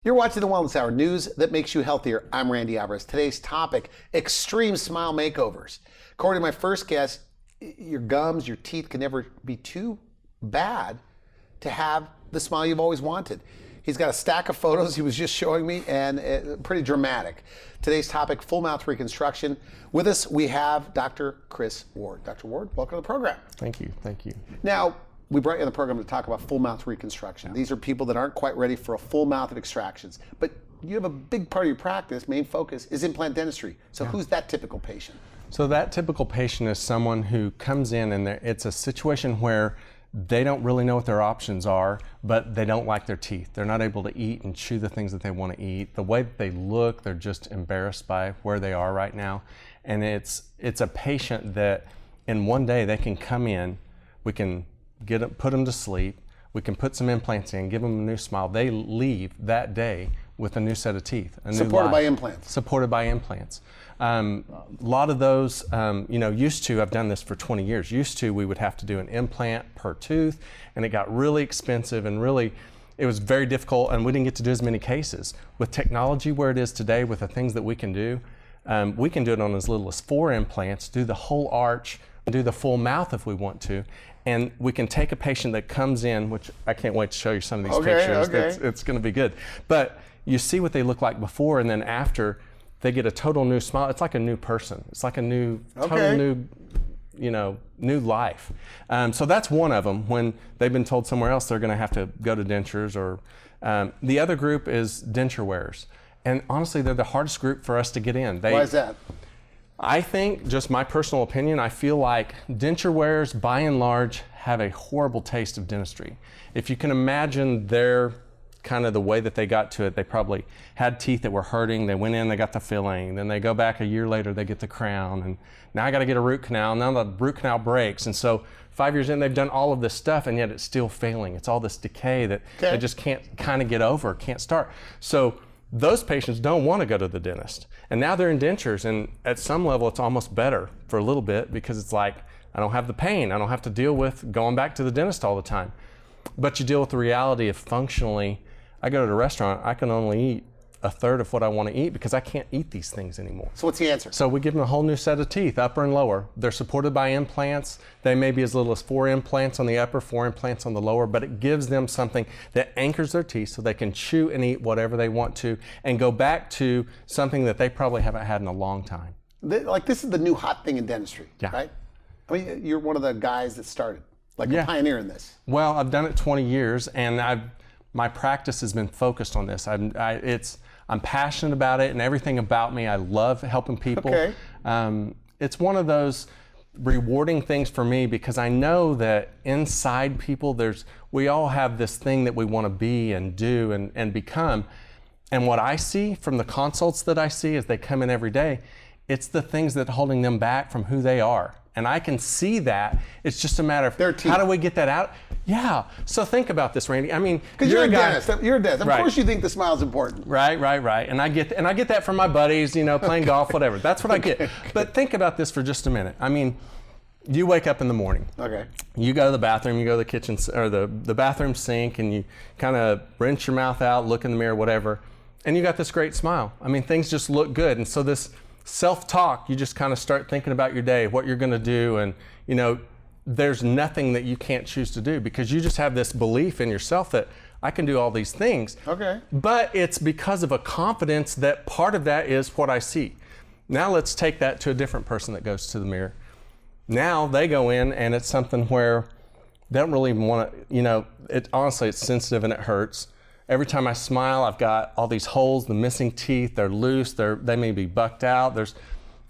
You're watching the Wellness Hour, news that makes you healthier. I'm Randy Alvarez. Today's topic, extreme smile makeovers. According to my first guest, your gums, your teeth can never be too bad to have the smile you've always wanted. He's got a stack of photos he was just showing me, and pretty dramatic. Today's topic, full mouth reconstruction. With us, we have Dr. Chris Ward. Dr. Ward, welcome to the program. Thank you, thank you. Now, we brought you on the program to talk about full mouth reconstruction. These are people that aren't quite ready for a full mouth of extractions. But you have a big part of your practice, main focus, is implant dentistry. So who's that typical patient? So that typical patient is someone who comes in and it's a situation where they don't really know what their options are, but they don't like their teeth. They're not able to eat and chew the things that they want to eat. The way that they look, they're just embarrassed by where they are right now. And it's a patient that in one day they can come in, we can put them to sleep, we can put some implants in, give them a new smile. They leave that day with a new set of teeth. Supported by implants. Supported by implants. A lot of those, used to, I've done this for 20 years, used to we would have to do an implant per tooth, and it got really expensive and really, it was very difficult, and we didn't get to do as many cases. With technology where it is today, with the things that we can do it on as little as 4 implants, do the whole arch, do the full mouth if we want to. And we can take a patient that comes in, which I can't wait to show you some of these pictures. Okay. It's going to be good. But you see what they look like before, and then after, they get a total new smile. It's like a new person. It's like a total new life. So that's one of them. When they've been told somewhere else they're going to have to go to dentures, or the other group is denture wearers. And honestly, they're the hardest group for us to get in. Why is that? I think, just my personal opinion, I feel like denture wearers, by and large, have a horrible taste of dentistry. If you can imagine their kind of the way that they got to it, they probably had teeth that were hurting, they went in, they got the filling, then they go back a year later, they get the crown, and now I got to get a root canal, now the root canal breaks, and so 5 years in, they've done all of this stuff, and yet it's still failing. It's all this decay that they just can't kind of get over, can't start. So those patients don't want to go to the dentist. And now they're in dentures, and at some level it's almost better for a little bit, because it's like, I don't have the pain. I don't have to deal with going back to the dentist all the time. But you deal with the reality of functionally, I go to the restaurant, I can only eat a third of what I want to eat because I can't eat these things anymore. So what's the answer? So we give them a whole new set of teeth, upper and lower. They're supported by implants. They may be as little as 4 implants on the upper, 4 implants on the lower, but it gives them something that anchors their teeth so they can chew and eat whatever they want to and go back to something that they probably haven't had in a long time. Like, this is the new hot thing in dentistry, right? I mean, you're one of the guys that started, like a pioneer in this. Well, I've done it 20 years, and my practice has been focused on this. I'm passionate about it, and everything about me. I love helping people. It's one of those rewarding things for me, because I know that inside people, we all have this thing that we want to be and do and become. And what I see from the consults that I see as they come in every day, it's the things that are holding them back from who they are. And I can see that. It's just a matter of how do we get that out? Yeah. So think about this, Randy. I mean, because you're a dentist. You're a dentist. Of course, you think the smile is important. Right. And I get that from my buddies. Playing golf, whatever. That's what I get. But think about this for just a minute. I mean, you wake up in the morning. Okay. You go to the bathroom. You go to the kitchen or the bathroom sink, and you kind of rinse your mouth out, look in the mirror, whatever, and you got this great smile. I mean, things just look good. And so this self-talk, you just kind of start thinking about your day, what you're going to do, and there's nothing that you can't choose to do, because you just have this belief in yourself that I can do all these things. Okay. But it's because of a confidence that part of that is what I see. Now let's take that to a different person that goes to the mirror. Now they go in, and it's something where they don't really want to, honestly, it's sensitive and it hurts. Every time I smile, I've got all these holes, the missing teeth, they're loose, they may be bucked out.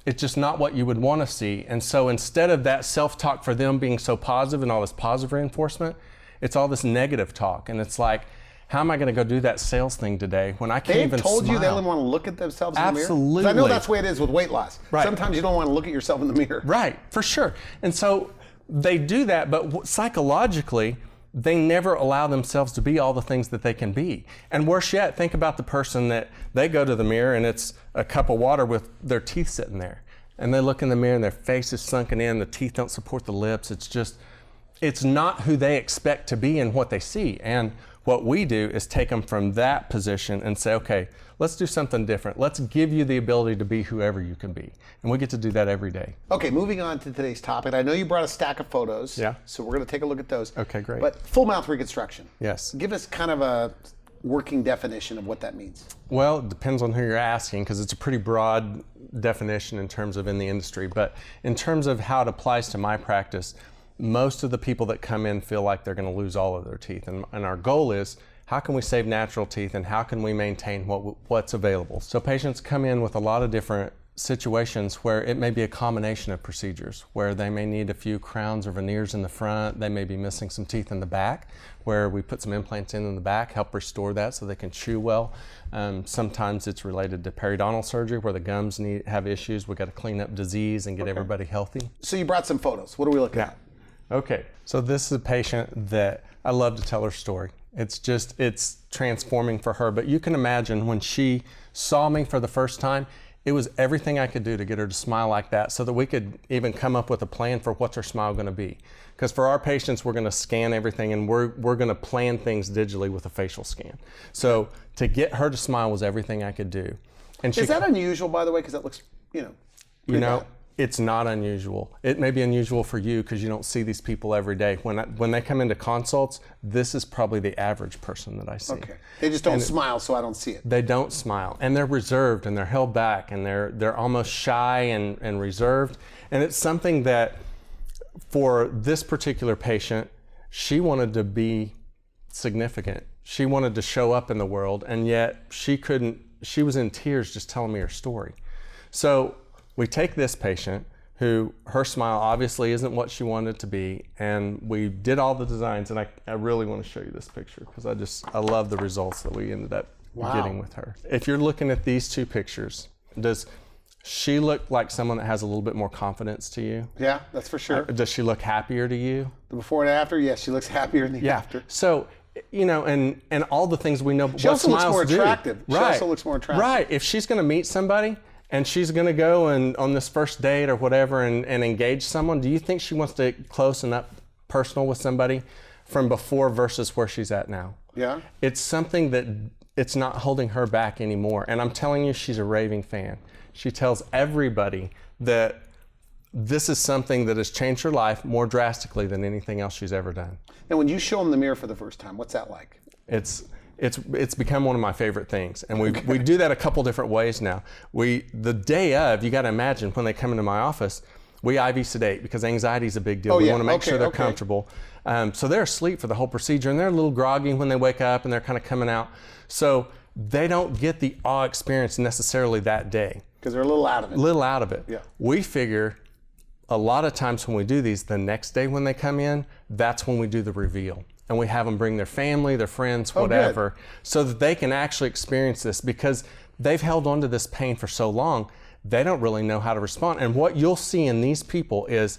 It's just not what you would want to see. And so instead of that self-talk for them being so positive and all this positive reinforcement, it's all this negative talk. And it's like, how am I going to go do that sales thing today when I can't even smile? They've told you they don't want to look at themselves in the mirror? Absolutely. 'Cause I know that's the way it is with weight loss. Right. Sometimes you don't want to look at yourself in the mirror. Right, for sure. And so they do that, but psychologically, they never allow themselves to be all the things that they can be. And worse yet, think about the person that they go to the mirror and it's a cup of water with their teeth sitting there. And they look in the mirror and their face is sunken in, the teeth don't support the lips. It's not who they expect to be and what they see. And what we do is take them from that position and say, okay, let's do something different. Let's give you the ability to be whoever you can be. And we get to do that every day. Okay, moving on to today's topic. I know you brought a stack of photos. Yeah. So we're going to take a look at those. Okay, great. But full mouth reconstruction. Yes. Give us kind of a working definition of what that means. Well, it depends on who you're asking, because it's a pretty broad definition in terms of in the industry. But in terms of how it applies to my practice, most of the people that come in feel like they're going to lose all of their teeth. And our goal is, how can we save natural teeth and how can we maintain what's available? So patients come in with a lot of different situations where it may be a combination of procedures, where they may need a few crowns or veneers in the front, they may be missing some teeth in the back, where we put some implants in the back, help restore that so they can chew well. Sometimes it's related to periodontal surgery where the gums have issues. We got to clean up disease and get everybody healthy. So you brought some photos. What are we looking at? Okay, so this is a patient that I love to tell her story. It's transforming for her, but you can imagine when she saw me for the first time, it was everything I could do to get her to smile like that so that we could even come up with a plan for what's her smile going to be. Because for our patients, we're going to scan everything and we're going to plan things digitally with a facial scan. So to get her to smile was everything I could do. And is that unusual, by the way? Because that looks, bad. It's not unusual. It may be unusual for you because you don't see these people every day. When they come into consults, this is probably the average person that I see. Okay. They just don't smile, so I don't see it. They don't smile, and they're reserved, and they're held back, and they're almost shy and reserved. And it's something that, for this particular patient, she wanted to be significant. She wanted to show up in the world, and yet she couldn't. She was in tears just telling me her story. So we take this patient who, her smile obviously isn't what she wanted it to be, and we did all the designs, and I really want to show you this picture because I love the results that we ended up getting with her. If you're looking at these two pictures, does she look like someone that has a little bit more confidence to you? Yeah, that's for sure. Does she look happier to you? The before and after, yes, she looks happier in the after. So, and all the things we know. She also looks more attractive. Right. She also looks more attractive. Right. If she's going to meet somebody, and she's going to go and on this first date or whatever and engage someone, do you think she wants to get close and up personal with somebody from before versus where she's at now? Yeah. It's something that it's not holding her back anymore. And I'm telling you, she's a raving fan. She tells everybody that this is something that has changed her life more drastically than anything else she's ever done. Now, when you show them the mirror for the first time, what's that like? It's become one of my favorite things, and we do that a couple different ways now. The day of, you got to imagine when they come into my office, we IV sedate because anxiety is a big deal. We want to make sure they're comfortable. So they're asleep for the whole procedure, and they're a little groggy when they wake up, and they're kind of coming out. So they don't get the awe experience necessarily that day. Because they're a little out of it. Yeah. We figure a lot of times when we do these, the next day when they come in, that's when we do the reveal. And we have them bring their family, their friends, whatever, so that they can actually experience this because they've held on to this pain for so long, they don't really know how to respond. And what you'll see in these people is,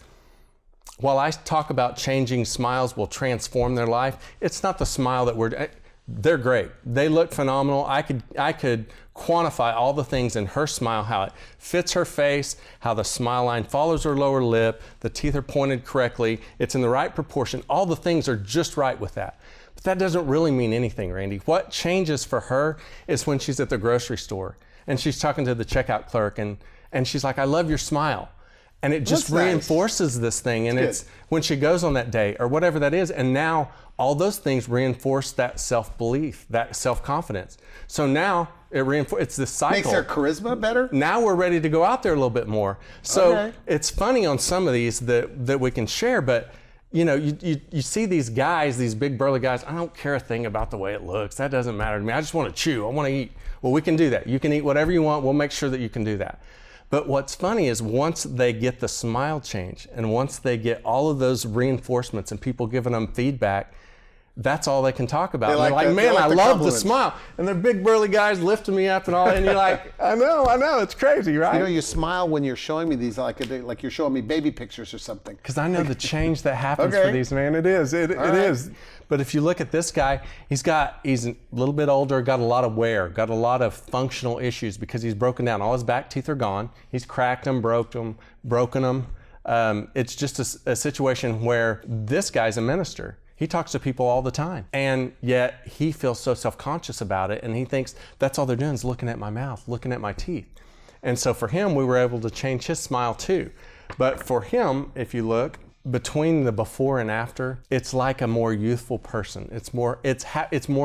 while I talk about changing smiles will transform their life, it's not the smile that they're great. They look phenomenal. I could quantify all the things in her smile, how it fits her face, how the smile line follows her lower lip, the teeth are pointed correctly, it's in the right proportion. All the things are just right with that. But that doesn't really mean anything, Randy. What changes for her is when she's at the grocery store and she's talking to the checkout clerk and she's like, I love your smile. And it just reinforces this thing. And it's when she goes on that date or whatever that is. And now all those things reinforce that self-belief, that self-confidence. So now it's this cycle. Makes their charisma better? Now we're ready to go out there a little bit more. So it's funny on some of these that we can share, but you see these guys, these big burly guys, I don't care a thing about the way it looks. That doesn't matter to me. I just want to chew. I want to eat. Well, we can do that. You can eat whatever you want. We'll make sure that you can do that. But what's funny is once they get the smile change and once they get all of those reinforcements and people giving them feedback, that's all they can talk about. They're like, man, I love the smile. And they're big burly guys lifting me up and all. And you're like, I know, it's crazy, right? You smile when you're showing me these, like you're showing me baby pictures or something. Because I know the change that happens for these, man. It is. It is. But if you look at this guy, he's a little bit older, got a lot of wear, got a lot of functional issues because he's broken down. All his back teeth are gone. He's cracked them, broken them. It's just a situation where this guy's a minister. He talks to people all the time, and yet he feels so self-conscious about it, and he thinks that's all they're doing is looking at my mouth, looking at my teeth. And so for him, we were able to change his smile too. But for him, if you look, between the before and after, it's like a more youthful person. It's more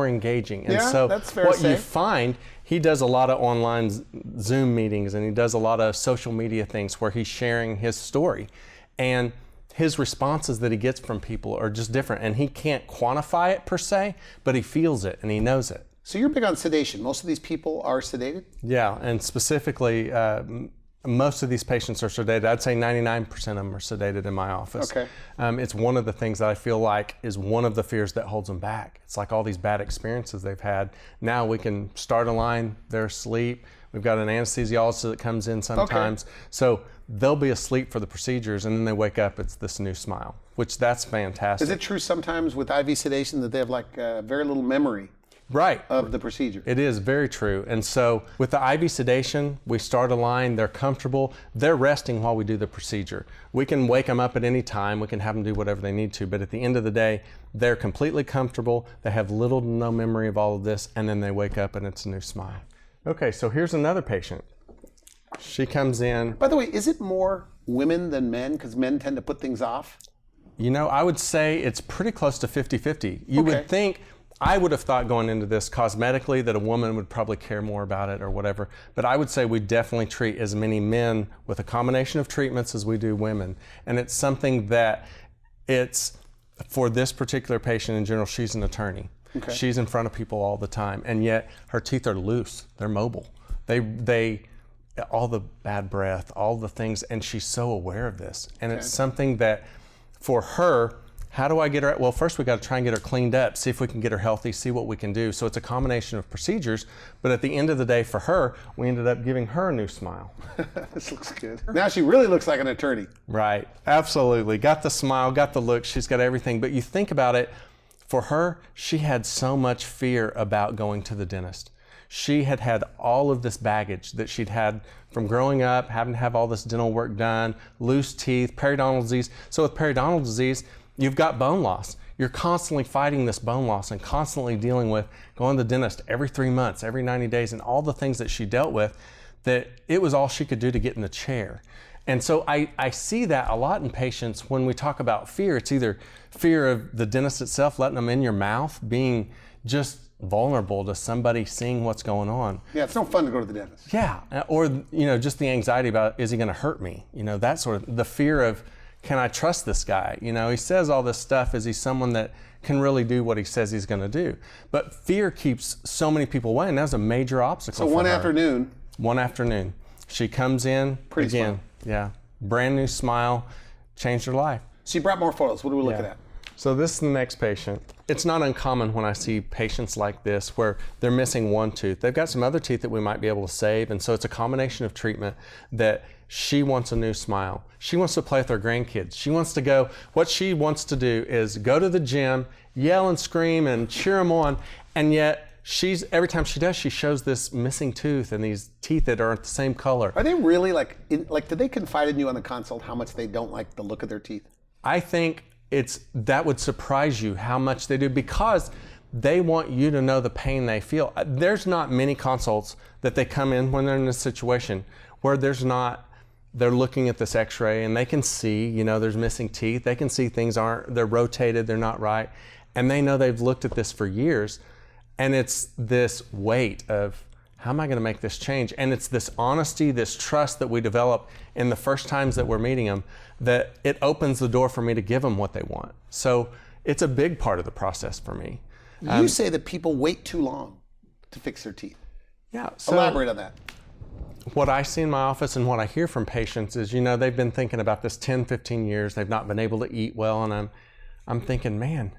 engaging. And yeah, so that's fair what to say. you find, he does a lot of online Zoom meetings, and he does a lot of social media things where he's sharing his story. And his responses that he gets from people are just different. And he can't quantify it per se, but he feels it and he knows it. So you're big on sedation. Most of these people are sedated? Yeah, and specifically, most of these patients are sedated. I'd say 99% of them are sedated in my office. Okay. It's one of the things that I feel like is one of the fears that holds them back. It's like all these bad experiences they've had. Now we can start a line, they're asleep. We've got an anesthesiologist that comes in sometimes. Okay. So they'll be asleep for the procedures, and then they wake up, it's this new smile, which that's fantastic. Is it true sometimes with IV sedation that they have like very little memory? Right. Of the procedure? It is very true. And so with the IV sedation, we start a line, they're comfortable, they're resting while we do the procedure. We can wake them up at any time, we can have them do whatever they need to, but at the end of the day, they're completely comfortable, they have little to no memory of all of this, and then they wake up and it's a new smile. Okay, so here's another patient. She comes in. By the way, is it more women than men? Because men tend to put things off? You know, I would say it's pretty close to 50-50. You would think, I would have thought going into this cosmetically that a woman would probably care more about it or whatever, but I would say we definitely treat as many men with a combination of treatments as we do women. And it's something that it's, for this particular patient in general, she's an attorney. Okay. She's in front of people all the time, and yet her teeth are loose, they're mobile. They all the bad breath, all the things, and she's so aware of this. And it's something that for her, how do I get her? Well, first we got to try and get her cleaned up, see if we can get her healthy, see what we can do. So it's a combination of procedures, but at the end of the day for her, we ended up giving her a new smile. This looks good. Now she really looks like an attorney. Right, absolutely. Got the smile, got the look, she's got everything. But you think about it, for her, she had so much fear about going to the dentist. She had had all of this baggage that she'd had from growing up, having to have all this dental work done, loose teeth, periodontal disease. So with periodontal disease, you've got bone loss. You're constantly fighting this bone loss and constantly dealing with going to the dentist every 3 months, every 90 days, and all the things that she dealt with, that it was all she could do to get in the chair. And so I see that a lot in patients when we talk about fear. It's either fear of the dentist itself, letting them in your mouth, being just vulnerable to somebody seeing what's going on. Yeah, it's no fun to go to the dentist. Yeah, or just the anxiety about, is he gonna hurt me? That sort of, the fear of, can I trust this guy? He says all this stuff, is he someone that can really do what he says he's gonna do? But fear keeps so many people away, and that's a major obstacle for her. One afternoon, she comes in, pretty again, smile. Yeah, brand new smile, changed her life. So you brought more photos. What are we looking at? So this is the next patient. It's not uncommon when I see patients like this where they're missing one tooth. They've got some other teeth that we might be able to save, and so it's a combination of treatment that she wants a new smile. She wants to play with her grandkids. She wants to go, what she wants to do is go to the gym, yell and scream and cheer them on, and yet every time she does, she shows this missing tooth and these teeth that aren't the same color. Are they really did they confide in you on the consult how much they don't like the look of their teeth? I think that would surprise you how much they do, because they want you to know the pain they feel. There's not many consults that they come in when they're in this situation where they're looking at this x-ray and they can see, there's missing teeth. They can see things they're rotated, they're not right. And they know they've looked at this for years. And it's this weight of, how am I going to make this change? And it's this honesty, this trust that we develop in the first times that we're meeting them, that it opens the door for me to give them what they want. So it's a big part of the process for me. You say that people wait too long to fix their teeth. Yeah. So elaborate on that. What I see in my office and what I hear from patients is, they've been thinking about this 10, 15 years. They've not been able to eat well. And I'm thinking, man,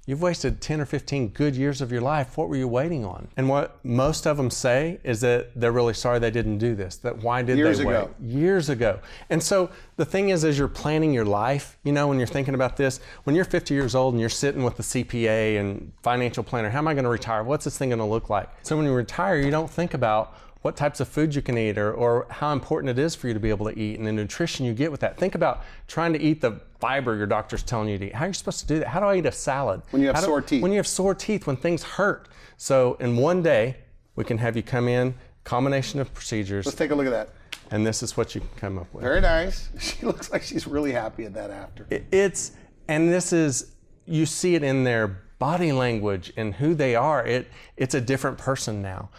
you've wasted 10 or 15 good years of your life. What were you waiting on? And what most of them say is that they're really sorry they didn't do this. That why did they wait? Years ago. And so the thing is, as you're planning your life, when you're thinking about this, when you're 50 years old and you're sitting with the CPA and financial planner, how am I going to retire? What's this thing going to look like? So when you retire, you don't think about what types of food you can eat, or how important it is for you to be able to eat and the nutrition you get with that. Think about trying to eat the fiber your doctor's telling you to eat. How are you supposed to do that? How do I eat a salad? When you have sore teeth. When you have sore teeth, when things hurt. So in one day, we can have you come in, combination of procedures. Let's take a look at that. And this is what you can come up with. Very nice. She looks like she's really happy at that after. You see it in their body language and who they are. It's a different person now.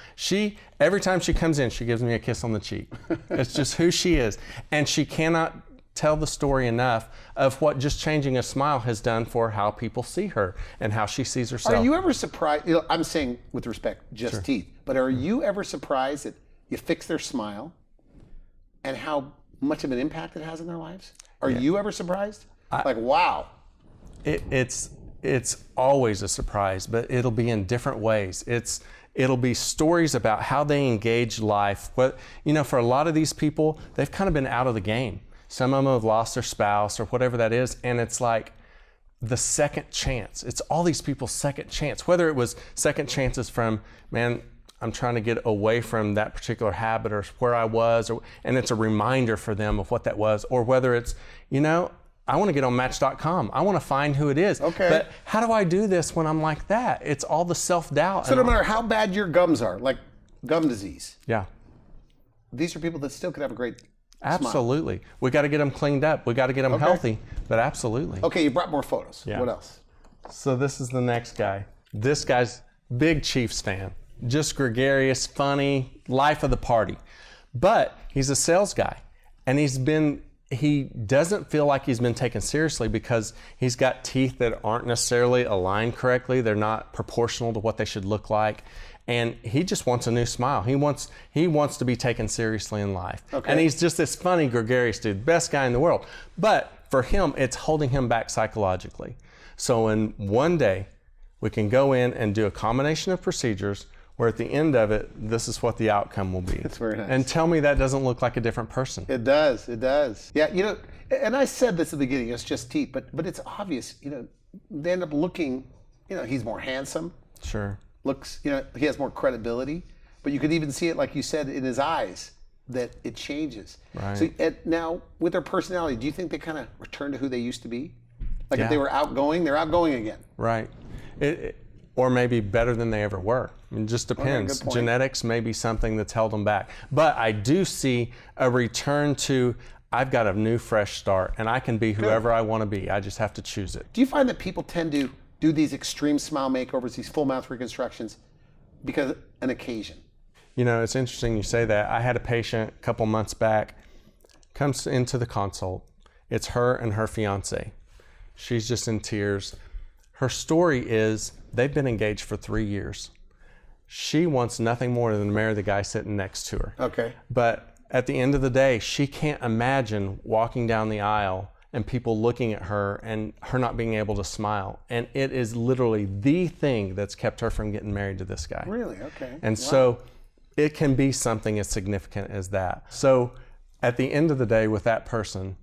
Every time she comes in, she gives me a kiss on the cheek. It's just who she is. And she cannot tell the story enough of what just changing a smile has done for how people see her and how she sees herself. Are you ever surprised, I'm saying with respect, just teeth, but are you ever surprised that you fix their smile and how much of an impact it has in their lives? Are you ever surprised? Like, wow. It's always a surprise, but it'll be in different ways. It'll be stories about how they engage life. But, for a lot of these people, they've kind of been out of the game. Some of them have lost their spouse or whatever that is, and it's like the second chance. It's all these people's second chance, whether it was second chances from, man, I'm trying to get away from that particular habit or where I was, and it's a reminder for them of what that was, or whether it's, I want to get on Match.com. I want to find who it is. Okay. But how do I do this when I'm like that? It's all the self-doubt. So no matter how bad your gums are, like gum disease, yeah, these are people that still could have a great absolutely. smile. We got to get them cleaned up. We got to get them healthy, but absolutely. Okay, you brought more photos. Yeah. What else? So this is the next guy. This guy's big Chiefs fan. Just gregarious, funny, life of the party. But he's a sales guy, and he doesn't feel like he's been taken seriously because he's got teeth that aren't necessarily aligned correctly. They're not proportional to what they should look like. And he just wants a new smile. He wants to be taken seriously in life. Okay. And he's just this funny, gregarious dude, best guy in the world. But for him, it's holding him back psychologically. So in one day, we can go in and do a combination of procedures where at the end of it, this is what the outcome will be. That's very nice. And tell me that doesn't look like a different person. It does. It does. Yeah, and I said this at the beginning, it's just teeth, but it's obvious, they end up looking, he's more handsome. Sure. Looks, he has more credibility, but you could even see it, like you said, in his eyes, that it changes. Right. So now, with their personality, do you think they kind of return to who they used to be? Like Yeah. if they were outgoing, they're outgoing again. Right. Or maybe better than they ever were. It just depends. good point. Genetics may be something that's held them back. But I do see a return to, I've got a new fresh start and I can be whoever I want to be. I just have to choose it. Do you find that people tend to do these extreme smile makeovers, these full mouth reconstructions, because an occasion? It's interesting you say that. I had a patient a couple months back, comes into the consult. It's her and her fiance. She's just in tears. Her story is they've been engaged for 3 years. She wants nothing more than to marry the guy sitting next to her. Okay. But at the end of the day, she can't imagine walking down the aisle and people looking at her and her not being able to smile. And it is literally the thing that's kept her from getting married to this guy. Really? Okay. And so it can be something as significant as that. So at the end of the day with that person,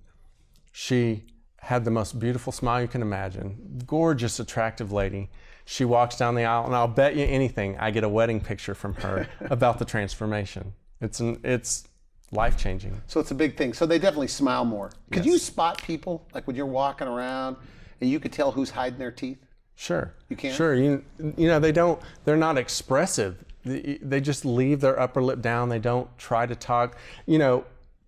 she had the most beautiful smile you can imagine. Gorgeous, attractive lady. She walks down the aisle and I'll bet you anything, I get a wedding picture from her about the transformation. It's life-changing. So it's a big thing. So they definitely smile more. Could you spot people, like when you're walking around and you could tell who's hiding their teeth? Sure. You can? Sure. They're not expressive. They just leave their upper lip down. They don't try to talk.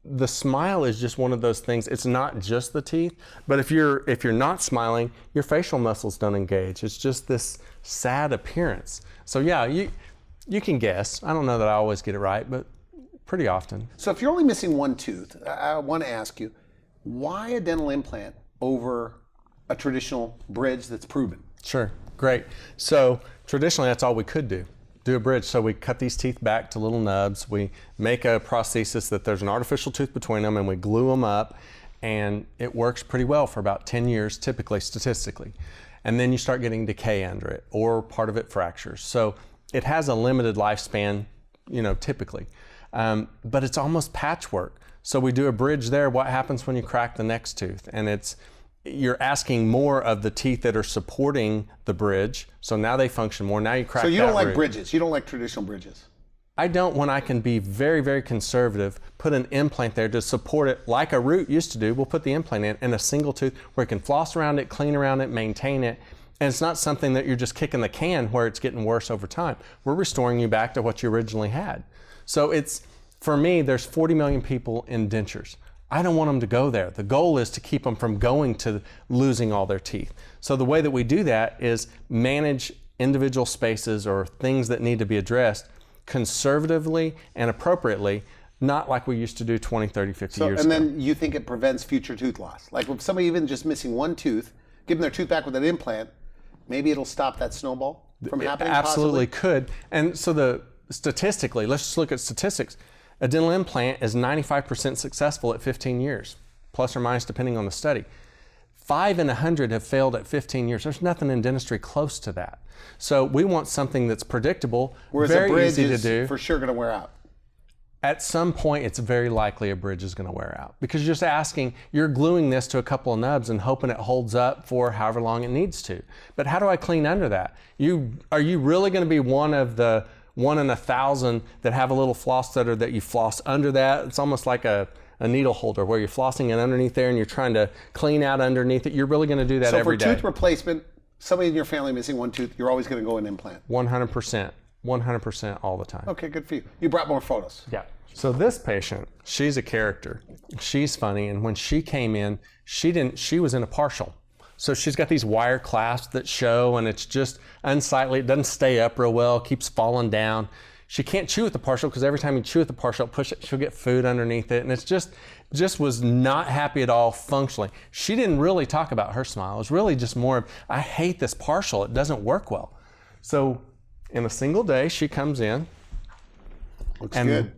The smile is just one of those things. It's not just the teeth, but if you're not smiling, your facial muscles don't engage. It's just this sad appearance. So yeah, you can guess. I don't know that I always get it right, but pretty often. So if you're only missing one tooth, I want to ask you, why a dental implant over a traditional bridge that's proven? Sure, great. So traditionally, that's all we could do a bridge. So we cut these teeth back to little nubs. We make a prosthesis that there's an artificial tooth between them and we glue them up, and it works pretty well for about 10 years, typically, statistically. And then you start getting decay under it, or part of it fractures. So it has a limited lifespan, typically. But it's almost patchwork. So we do a bridge there. What happens when you crack the next tooth? And you're asking more of the teeth that are supporting the bridge. So now they function more. Now you crack that So you don't like bridge. bridges. You don't like traditional bridges. I don't, when I can be very, very conservative, put an implant there to support it like a root used to do. We'll put the implant in a single tooth where it can floss around it, clean around it, maintain it. And it's not something that you're just kicking the can where it's getting worse over time. We're restoring you back to what you originally had. So it's, for me, there's 40 million people in dentures. I don't want them to go there. The goal is to keep them from going to losing all their teeth. So the way that we do that is manage individual spaces or things that need to be addressed conservatively and appropriately, not like we used to do 20, 30, 50 years ago. And then you think it prevents future tooth loss? Like if somebody even just missing one tooth, give them their tooth back with an implant, maybe it'll stop that snowball from happening? It absolutely could. And so statistically, let's just look at statistics. A dental implant is 95% successful at 15 years, plus or minus depending on the study. 5 in 100 have failed at 15 years. There's nothing in dentistry close to that. So we want something that's predictable, whereas very easy a to bridge do. is for sure going to wear out. At some point, it's very likely a bridge is going to wear out because you're just asking, you're gluing this to a couple of nubs and hoping it holds up for however long it needs to. But how do I clean under that? Are you really going to be one of the 1 in 1,000 that have a little floss stutter that you floss under that? It's almost like a needle holder where you're flossing it underneath there and you're trying to clean out underneath it. You're really going to do that every day. So for tooth replacement, somebody in your family missing one tooth, you're always going to go an implant? 100%. 100% all the time. Okay, good for you. You brought more photos. Yeah. So this patient, she's a character. She's funny, and when she came in, she was in a partial. So she's got these wire clasps that show, and it's just unsightly. It doesn't stay up real well, keeps falling down. She can't chew with the partial because every time you chew with the partial, push it, she'll get food underneath it. And it's just was not happy at all functionally. She didn't really talk about her smile. It was really just more of, I hate this partial. It doesn't work well. So in a single day, she comes in. Looks good.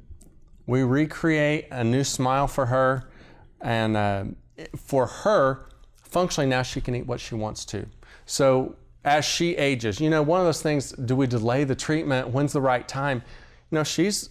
We recreate a new smile for her. And for her, functionally now she can eat what she wants to. So as she ages, one of those things, do we delay the treatment? When's the right time? She's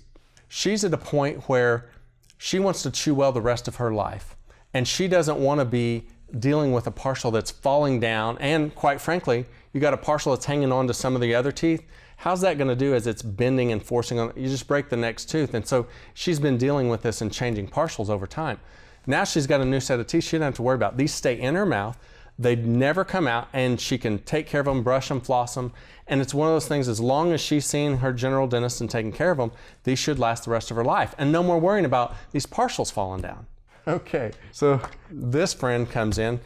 at a point where she wants to chew well the rest of her life. And she doesn't want to be dealing with a partial that's falling down. And quite frankly, you got a partial that's hanging on to some of the other teeth. How's that going to do as it's bending and forcing on? You just break the next tooth. And so she's been dealing with this and changing partials over time. Now she's got a new set of teeth she doesn't have to worry about. These stay in her mouth. They never come out, and she can take care of them, brush them, floss them. And it's one of those things, as long as she's seeing her general dentist and taking care of them, these should last the rest of her life. And no more worrying about these partials falling down. Okay, so this friend comes in.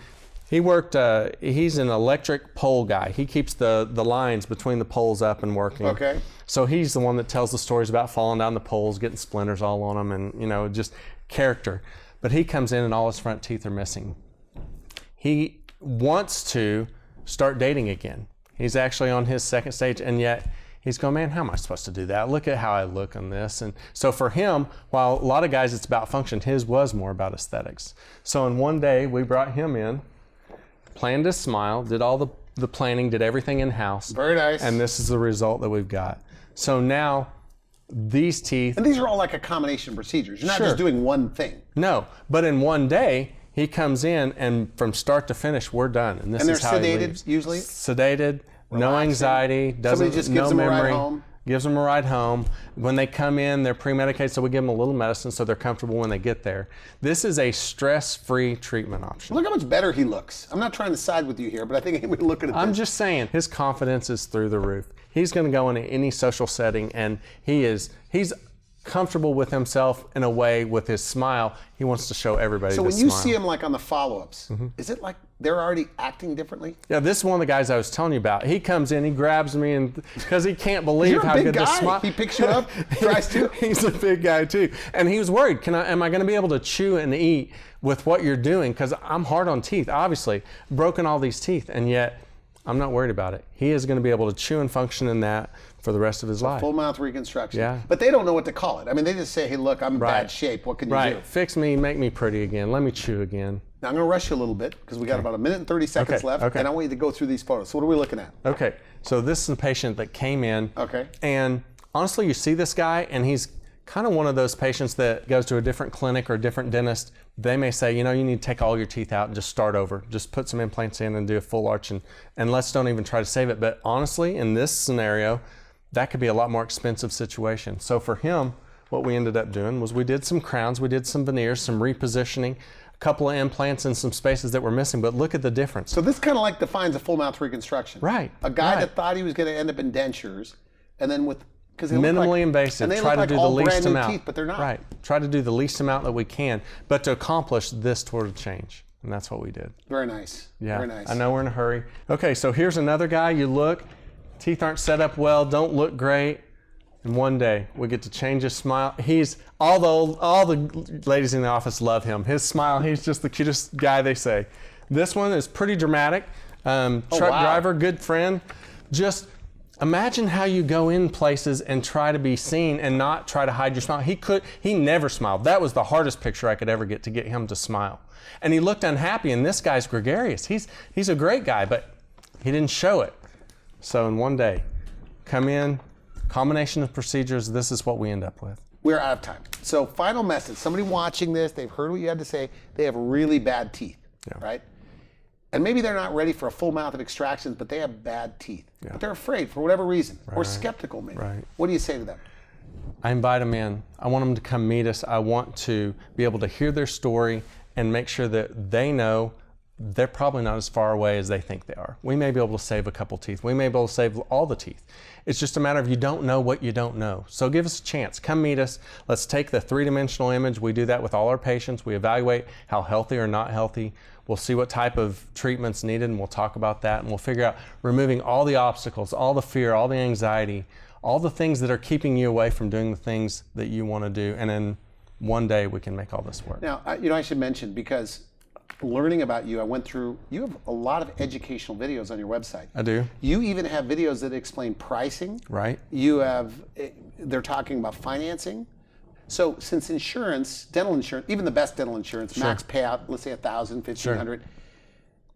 He worked, he's an electric pole guy. He keeps the lines between the poles up and working. Okay. So he's the one that tells the stories about falling down the poles, getting splinters all on them, and just character. But he comes in and all his front teeth are missing. He wants to start dating again. He's actually on his second stage, and yet he's going, man, how am I supposed to do that? Look at how I look on this. And so for him, while a lot of guys it's about function, his was more about aesthetics. So in one day, we brought him in, planned his smile, did all the planning, did everything in-house. Very nice. And this is the result that we've got. So now these teeth... And these are all like a combination procedures. You're not just doing one thing. No, but in one day, he comes in and from start to finish, we're done. And this is how he leaves. And they're sedated usually? Sedated, no anxiety, Somebody just gives them a ride home? Gives them a ride home. When they come in, they're pre-medicated, so we give them a little medicine so they're comfortable when they get there. This is a stress-free treatment option. Look how much better he looks. I'm not trying to side with you here, but I think we're looking at this. I'm just saying, his confidence is through the roof. He's going to go into any social setting, and he's comfortable with himself in a way with his smile. He wants to show everybody So the when you smile. see him like on the follow-ups, is it like they're already acting differently? Yeah, this is one of the guys I was telling you about. He comes in, he grabs me, and because he can't believe You're a how big good guy. the smile. He picks you up, tries to. He's a big guy too, and he was worried. Am I going to be able to chew and eat with what you're doing? Because I'm hard on teeth, obviously, broken all these teeth, and yet I'm not worried about it. He is going to be able to chew and function in that for the rest of his life. Full mouth reconstruction. Yeah. But they don't know what to call it. I mean, they just say, hey, look, I'm in bad shape. What can you do? Fix me, make me pretty again. Let me chew again. Now, I'm going to rush you a little bit because we got about a minute and 30 seconds left, and I want you to go through these photos. So what are we looking at? Okay, so this is a patient that came in. Okay. And honestly, you see this guy, and he's kind of one of those patients that goes to a different clinic or a different dentist. They may say, you need to take all your teeth out and just start over. Just put some implants in and do a full arch, and let's don't even try to save it. But honestly, in this scenario, that could be a lot more expensive situation. So for him, what we ended up doing was we did some crowns, we did some veneers, some repositioning, a couple of implants in some spaces that were missing, but look at the difference. So this kind of like defines a full mouth reconstruction. Right. A guy right. that thought he was going to end up in dentures, and then with because they minimally look like, invasive, and they try look to like do the all least brand new amount. teeth, but they're not. Right. Try to do the least amount that we can, but to accomplish this sort of change. And that's what we did. Very nice. Yeah. Very nice. I know we're in a hurry. Okay, so here's another guy. You look, teeth aren't set up well, don't look great. And one day we get to change his smile. He's all the ladies in the office love him. His smile, he's just the cutest guy, they say. This one is pretty dramatic. Truck driver, good friend. Just imagine how you go in places and try to be seen and not try to hide your smile. He never smiled. That was the hardest picture I could ever get, to get him to smile. And he looked unhappy, and this guy's gregarious. He's a great guy, but he didn't show it. So in one day, come in, combination of procedures, this is what we end up with. We're out of time. So final message, somebody watching this, they've heard what you had to say, they have really bad teeth, right? And maybe they're not ready for a full mouth of extractions, but they have bad teeth. But they're afraid for whatever reason, or skeptical maybe. What do you say to them? I invite them in. I want them to come meet us. I want to be able to hear their story and make sure that they know they're probably not as far away as they think they are. We may be able to save a couple teeth. We may be able to save all the teeth. It's just a matter of you don't know what you don't know. So give us a chance. Come meet us. Let's take the three-dimensional image. We do that with all our patients. We evaluate how healthy or not healthy. We'll see what type of treatment's needed, and we'll talk about that, and we'll figure out removing all the obstacles, all the fear, all the anxiety, all the things that are keeping you away from doing the things that you want to do. And then one day we can make all this work. Now, I should mention, because learning about you, I went through, you have a lot of educational videos on your website. I do. You even have videos that explain pricing. Right. You have, they're talking about financing. So since insurance, dental insurance, even the best dental insurance, max payout, let's say $1,000, $1,500,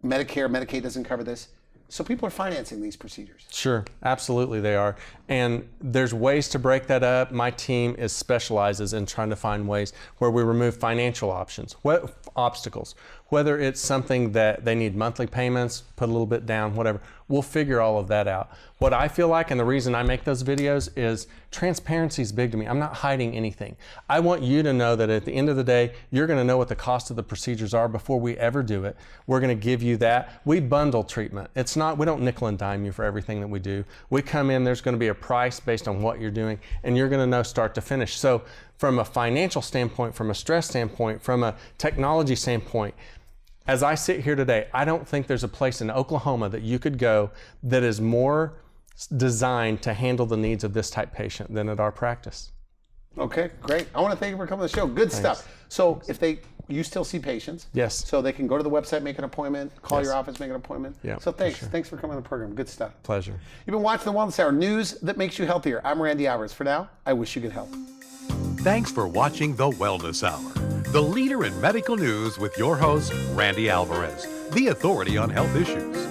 Medicare, Medicaid doesn't cover this. So people are financing these procedures. Sure, absolutely they are. And there's ways to break that up. My team specializes in trying to find ways where we remove financial obstacles. Whether it's something that they need monthly payments, put a little bit down, whatever. We'll figure all of that out. What I feel like, and the reason I make those videos, is transparency is big to me. I'm not hiding anything. I want you to know that at the end of the day, you're going to know what the cost of the procedures are before we ever do it. We're going to give you that. We bundle treatment. It's not, we don't nickel and dime you for everything that we do. We come in, there's going to be a price based on what you're doing, and you're going to know start to finish. So from a financial standpoint, from a stress standpoint, from a technology standpoint, as I sit here today, I don't think there's a place in Oklahoma that you could go that is more designed to handle the needs of this type patient than at our practice. Okay, great. I want to thank you for coming to the show. Good stuff. So if you still see patients. Yes. So they can go to the website, make an appointment, call your office, make an appointment. Yeah. So thanks. Thanks for coming on the program. Good stuff. Pleasure. You've been watching the Wellness Hour, news that makes you healthier. I'm Randy Alvarez. For now, I wish you good health. Thanks for watching the Wellness Hour, the leader in medical news with your host, Randy Alvarez, the authority on health issues.